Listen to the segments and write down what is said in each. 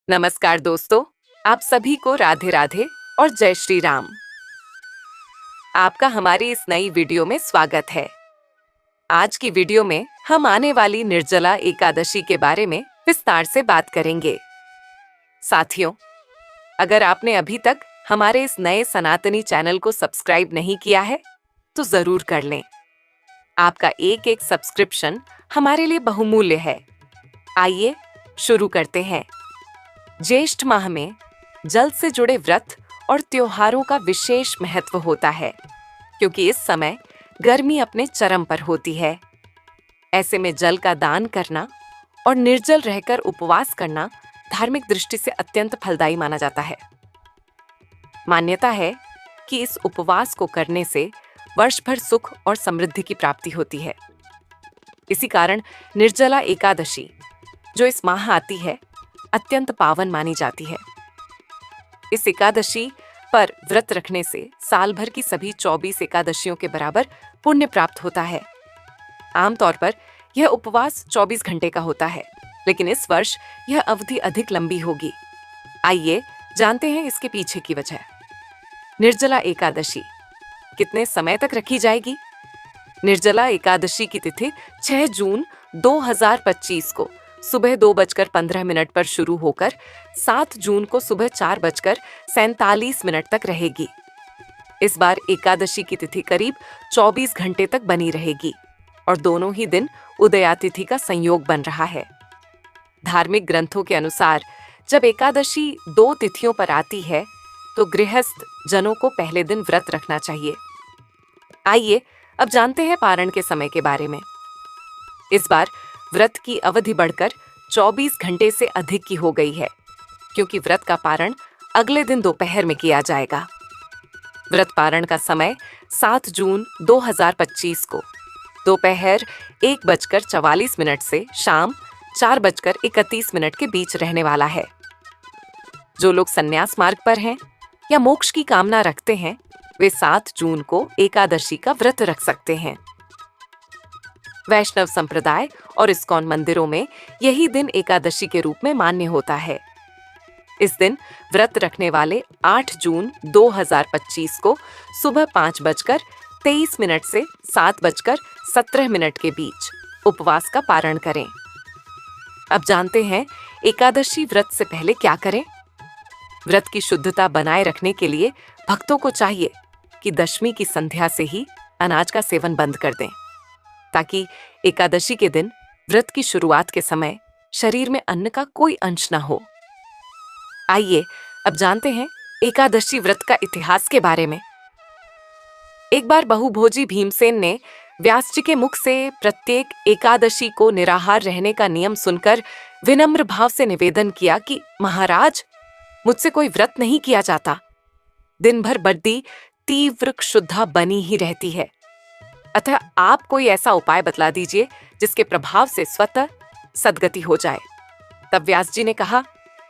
नमस्कार दोस्तों, आप सभी को राधे राधे और जय श्री राम। आपका हमारी इस नई वीडियो में स्वागत है। आज की वीडियो में हम आने वाली निर्जला एकादशी के बारे में विस्तार से बात करेंगे। साथियों, अगर आपने अभी तक हमारे इस नए सनातनी चैनल को सब्सक्राइब नहीं किया है, तो जरूर कर लें। आपका एक एक सब्सक्रिप्शन हमारे लिए बहुमूल्य है। आइए शुरू करते हैं। ज्येष्ठ माह में जल से जुड़े व्रत और त्योहारों का विशेष महत्व होता है, क्योंकि इस समय गर्मी अपने चरम पर होती है। ऐसे में जल का दान करना और निर्जल रहकर उपवास करना धार्मिक दृष्टि से अत्यंत फलदायी माना जाता है। मान्यता है कि इस उपवास को करने से वर्ष भर सुख और समृद्धि की प्राप्ति होती है। इसी कारण निर्जला एकादशी, जो इस माह आती है, अत्यंत पावन मानी जाती है। इस एकादशी पर व्रत रखने से साल भर की सभी 24 एकादशियों के बराबर पुण्य प्राप्त होता है। आमतौर पर यह उपवास 24 घंटे का होता है, लेकिन इस वर्ष यह अवधि अधिक लंबी होगी। आइए जानते हैं इसके पीछे की वजह। निर्जला एकादशी कितने समय तक रखी जाएगी? निर्जला एकादशी की तिथि 6 जून 2025 को सुबह 2:15 पर शुरू होकर 7 जून को सुबह 4:47 तक रहेगी। इस बार एकादशी की तिथि करीब 24 घंटे तक बनी रहेगी और दोनों ही दिन उदयातिथि का संयोग बन रहा है। धार्मिक ग्रंथों के अनुसार जब एकादशी 2 तिथियों पर आती है, तो गृहस्थ जनों को पहले दिन व्रत रखना चाहिए। आइए अब जानते हैं पारण के समय के बारे में। इस बार व्रत की अवधि बढ़कर 24 घंटे से अधिक की हो गई है, क्योंकि व्रत का पारण अगले दिन दोपहर में किया जाएगा। व्रत पारण का समय 7 जून 2025 को दोपहर 1:44 से शाम 4:31 के बीच रहने वाला है। जो लोग संन्यास मार्ग पर हैं या मोक्ष की कामना रखते हैं, वे 7 जून को एकादशी का व्रत रख सकते हैं। वैष्णव संप्रदाय और इस्कॉन मंदिरों में यही दिन एकादशी के रूप में मान्य होता है। इस दिन व्रत रखने वाले 8 जून 2025 को सुबह 5:23 से 7:17 के बीच उपवास का पारण करें। अब जानते हैं एकादशी व्रत से पहले क्या करें। व्रत की शुद्धता बनाए रखने के लिए भक्तों को चाहिए कि दशमी की संध्या से ही अनाज का सेवन बंद कर दें, ताकि एकादशी के दिन व्रत की शुरुआत के समय शरीर में अन्न का कोई अंश न हो। आइए अब जानते हैं एकादशी व्रत का इतिहास के बारे में। एक बार बहुभोजी भीमसेन ने व्यास जी के मुख से प्रत्येक एकादशी को निराहार रहने का नियम सुनकर विनम्र भाव से निवेदन किया कि महाराज, मुझसे कोई व्रत नहीं किया जाता। दिन भर बड्डी तीव्र क्षुधा बनी ही रहती है, अतः आप कोई ऐसा उपाय बतला दीजिए जिसके प्रभाव से स्वतः सद्गति हो जाए। तब व्यास जी ने कहा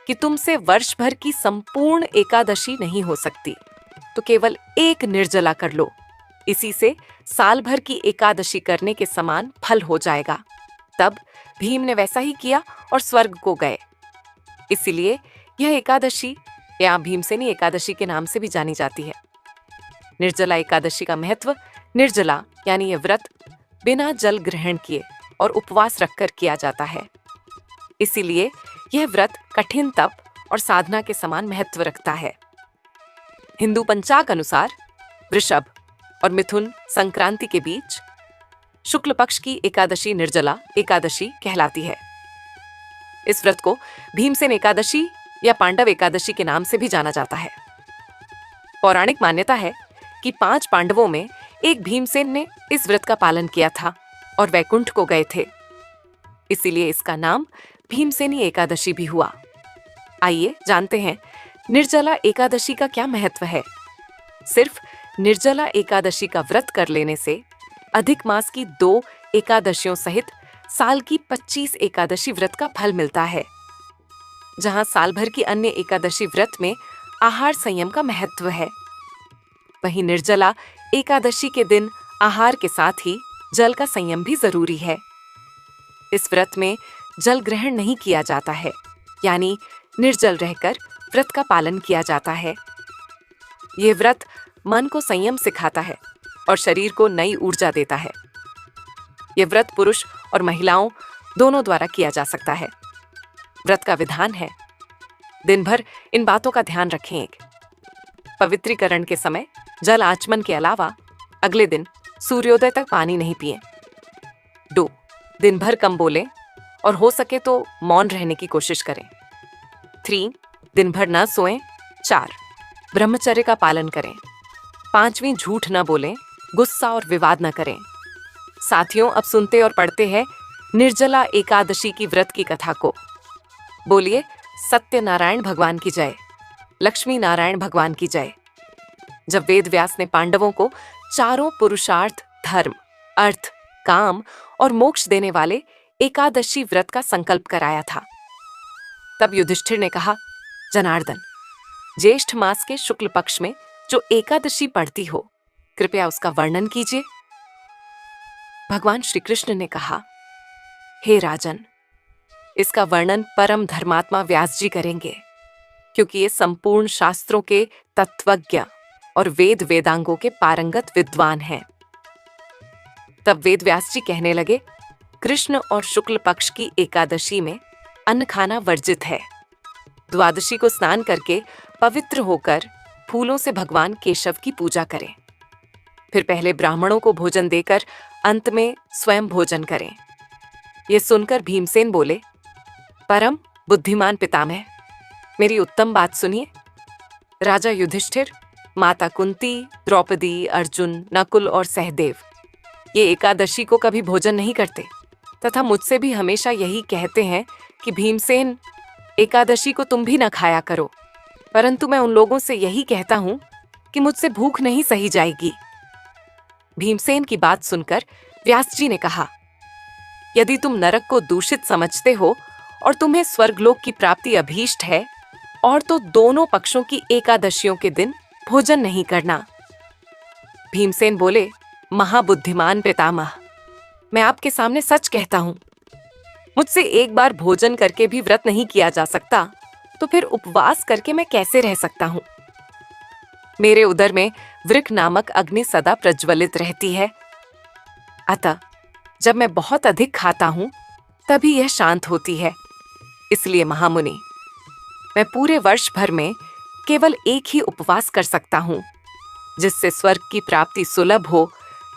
कि तुमसे वर्ष भर की संपूर्ण एकादशी नहीं हो सकती, तो केवल एक निर्जला कर लो। इसी से साल भर की एकादशी करने के समान फल हो जाएगा। तब भीम ने वैसा ही किया और स्वर्ग को गए। इसीलिए यह एकादशी या भीमसेनी एकादशी के नाम से भी जानी जाती है। निर्जला एकादशी का महत्व। निर्जला यानी यह व्रत बिना जल ग्रहण किए और उपवास रखकर किया जाता है। इसीलिए यह व्रत कठिन तप और साधना के समान महत्व रखता है। हिंदू पंचांग अनुसार वृषभ और मिथुन संक्रांति के बीच शुक्ल पक्ष की एकादशी निर्जला एकादशी कहलाती है। इस व्रत को भीमसेन एकादशी या पांडव एकादशी के नाम से भी जाना जाता है। पौराणिक मान्यता है कि 5 पांडवों में एक भीमसेन ने इस व्रत का पालन किया था और वैकुंठ को गए थे। इसीलिए इसका नाम भीमसेनी एकादशी भी हुआ। आइए जानते हैं निर्जला एकादशी का क्या महत्व है। सिर्फ निर्जला एकादशी का व्रत कर लेने से अधिक मास की 2 एकादशियों सहित साल की 25 एकादशी व्रत का फल मिलता है। जहां साल भर की अन्य एकादशी व्रत में आहार संयम का महत्व है, वहीं निर्जला एकादशी के दिन आहार के साथ ही जल का संयम भी जरूरी है। इस व्रत में जल ग्रहण नहीं किया जाता है, यानी निर्जल रहकर व्रत का पालन किया जाता है। ये व्रत मन को संयम सिखाता है और शरीर को नई ऊर्जा देता है। ये व्रत पुरुष और महिलाओं दोनों द्वारा किया जा सकता है। व्रत का विधान है, दिन भर इन बातों का ध्यान रखें। 1, पवित्रीकरण के समय जल आचमन के अलावा अगले दिन सूर्योदय तक पानी नहीं पिएं। 2, दिन भर कम बोलें और हो सके तो मौन रहने की कोशिश करें। 3, दिन भर न सोएं। 4, ब्रह्मचर्य का पालन करें। 5वीं, झूठ न बोलें, गुस्सा और विवाद न करें। साथियों, अब सुनते और पढ़ते हैं निर्जला एकादशी की व्रत की कथा को। बोलिए सत्यनारायण भगवान की जय, लक्ष्मी नारायण भगवान की जय। जब वेद व्यास ने पांडवों को चारों पुरुषार्थ, धर्म, अर्थ, काम और मोक्ष देने वाले एकादशी व्रत का संकल्प कराया था, तब युधिष्ठिर ने कहा, जनार्दन, ज्येष्ठ मास के शुक्ल पक्ष में जो एकादशी पड़ती हो, कृपया उसका वर्णन कीजिए। भगवान श्री कृष्ण ने कहा, हे राजन, इसका वर्णन परम धर्मात्मा व्यास जी करेंगे, क्योंकि ये संपूर्ण शास्त्रों के तत्वज्ञ और वेद वेदांगों के पारंगत विद्वान हैं। तब वेद व्यास जी कहने लगे, कृष्ण और शुक्ल पक्ष की एकादशी में अन्न खाना वर्जित है। द्वादशी को स्नान करके पवित्र होकर फूलों से भगवान केशव की पूजा करें। फिर पहले ब्राह्मणों को भोजन देकर अंत में स्वयं भोजन करें। ये सुनकर भीमसेन बोले, परम बुद्धिमान पितामह, मेरी उत्तम बात सुनिए। राजा युधिष्ठिर, माता कुंती, द्रौपदी, अर्जुन, नकुल और सहदेव ये एकादशी को कभी भोजन नहीं करते तथा मुझसे भी हमेशा यही कहते हैं कि भीमसेन, एकादशी को तुम भी न खाया करो, परंतु मैं उन लोगों से यही कहता हूं कि मुझसे भूख नहीं सही जाएगी। भीमसेन की बात सुनकर व्यास जी ने कहा, यदि तुम नरक को दूषित समझते हो और तुम्हें स्वर्गलोक की प्राप्ति अभीष्ट है, और तो दोनों पक्षों की एकादशियों के दिन भोजन नहीं करना। भीमसेन बोले, महाबुद्धिमान पितामह, मैं आपके सामने सच कहता हूं, मुझसे एक बार भोजन करके भी व्रत नहीं किया जा सकता, तो फिर उपवास करके मैं कैसे रह सकता हूं? मेरे उदर में वृक नामक अग्नि सदा प्रज्वलित रहती है। अतः जब मैं बहुत अधिक खाता हूं, तभी यह शांत होती है। इसलिए महामुनि, मैं पूरे वर्ष भर में केवल एक ही उपवास कर सकता हूं, जिससे स्वर्ग की प्राप्ति सुलभ हो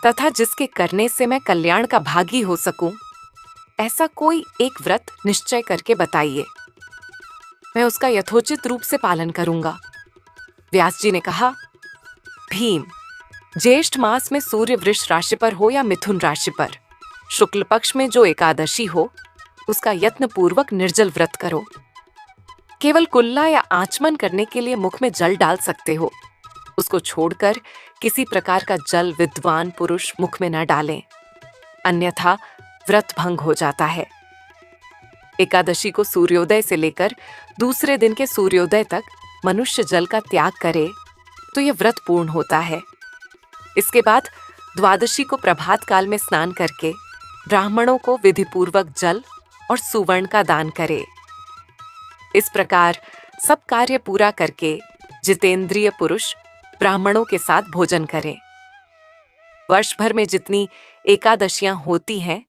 तथा जिसके करने से मैं कल्याण का भागी हो सकूं। ऐसा कोई एक व्रत निश्चय करके बताइए, मैं उसका यथोचित रूप से पालन करूंगा। व्यास जी ने कहा, भीम, ज्येष्ठ मास में सूर्य वृष राशि पर हो या मिथुन राशि पर, शुक्ल पक्ष में जो एकादशी हो, उसका यत्न पूर्वक निर्जल व्रत करो। केवल कुल्ला या आचमन करने के लिए मुख में जल डाल सकते हो। उसको छोड़कर किसी प्रकार का जल विद्वान पुरुष मुख में न डालें, अन्यथा व्रत भंग हो जाता है। एकादशी को सूर्योदय से लेकर दूसरे दिन के सूर्योदय तक मनुष्य जल का त्याग करे तो यह व्रत पूर्ण होता है। इसके बाद द्वादशी को प्रभात काल में स्नान करके ब्राह्मणों को विधिपूर्वक जल और सुवर्ण का दान करे। इस प्रकार सब कार्य पूरा करके जितेंद्रिय पुरुष ब्राह्मणों के साथ भोजन करें। वर्ष भर में जितनी एकादशियां होती हैं,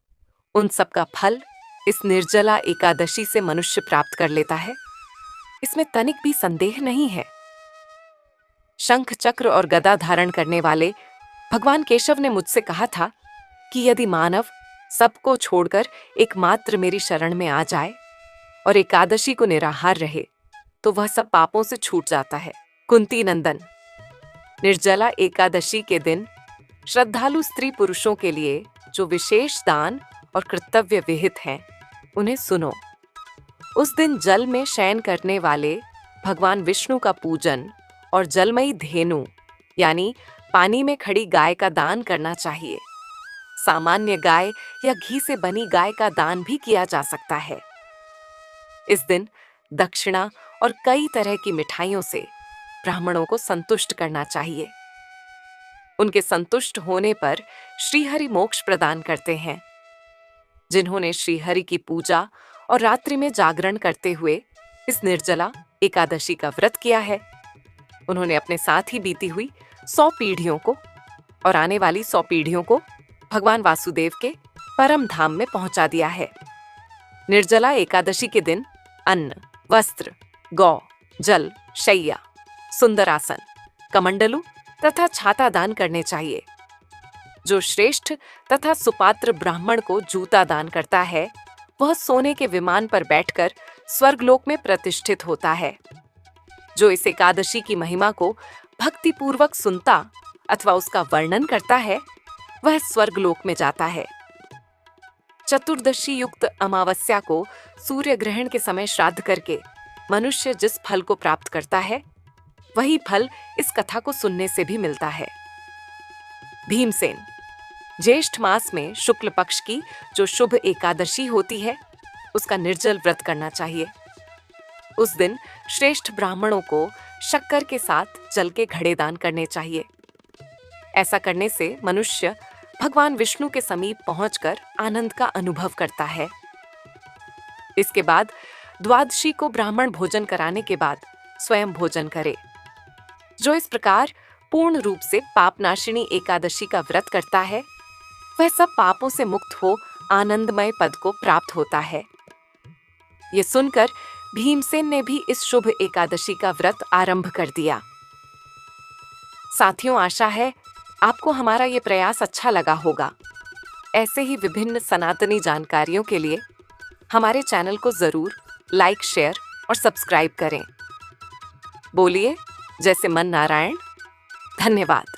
उन सब का फल इस निर्जला एकादशी से मनुष्य प्राप्त कर लेता है। इसमें तनिक भी संदेह नहीं है। शंख, चक्र और गदा धारण करने वाले भगवान केशव ने मुझसे कहा था कि यदि मानव सबको छोड़कर एकमात्र मेरी शरण में आ जाए और एकादशी को निराहार रहे, तो वह सब पापों से छूट जाता है। कुंती नंदन, निर्जला एकादशी के दिन श्रद्धालु स्त्री पुरुषों के लिए जो विशेष दान और कर्तव्य विहित हैं, उन्हें सुनो। उस दिन जल में शयन करने वाले भगवान विष्णु का पूजन और जलमयी धेनु यानी पानी में खड़ी गाय का दान करना चाहिए। सामान्य गाय या घी से बनी गाय का दान भी किया जा सकता है। इस दिन दक्षिणा और कई तरह की मिठाइयों से ब्राह्मणों को संतुष्ट करना चाहिए। उनके संतुष्ट होने पर श्रीहरि मोक्ष प्रदान करते हैं। जिन्होंने श्रीहरि की पूजा और रात्रि में जागरण करते हुए इस निर्जला एकादशी का व्रत किया है। उन्होंने अपने साथ ही बीती हुई 100 पीढ़ियों को और आने वाली 100 पीढ़ियों को भगवान वासुदेव के परम धाम में पहुंचा दिया है। निर्जला एकादशी के दिन अन्न, वस्त्र, गौ, जल, शैया, सुंदर आसन, कमंडलू तथा छाता दान करने चाहिए। जो श्रेष्ठ तथा सुपात्र ब्राह्मण को जूता दान करता है, वह सोने के विमान पर बैठकर स्वर्गलोक में प्रतिष्ठित होता है। जो इस एकादशी की महिमा को भक्तिपूर्वक सुनता अथवा उसका वर्णन करता है, वह स्वर्गलोक में जाता है। चतुर्दशी युक्त अमावस्या को सूर्य ग्रहण के समय श्राद्ध करके मनुष्य जिस फल को प्राप्त करता है, वही फल इस कथा को सुनने से भी मिलता है। भीमसेन, ज्येष्ठ मास में शुक्ल पक्ष की जो शुभ एकादशी होती है, उसका निर्जल व्रत करना चाहिए। उस दिन श्रेष्ठ ब्राह्मणों को शक्कर के साथ जल के घड़े दान करने चाहिए। ऐसा करने से मनुष्य भगवान विष्णु के समीप पहुंचकर आनंद का अनुभव करता है। इसके बाद द्वादशी को ब्राह्मण भोजन कराने के बाद स्वयं भोजन करे। जो इस प्रकार पूर्ण रूप से पापनाशिनी एकादशी का व्रत करता है, वह सब पापों से मुक्त हो आनंदमय पद को प्राप्त होता है। ये सुनकर भीमसेन ने भी इस शुभ एकादशी का व्रत आरंभ कर दिया। साथियों, आशा है आपको हमारा ये प्रयास अच्छा लगा होगा। ऐसे ही विभिन्न सनातनी जानकारियों के लिए हमारे चैनल को जरूर लाइक, शेयर और सब्सक्राइब करें। बोलिए जैसे मन नारायण। धन्यवाद।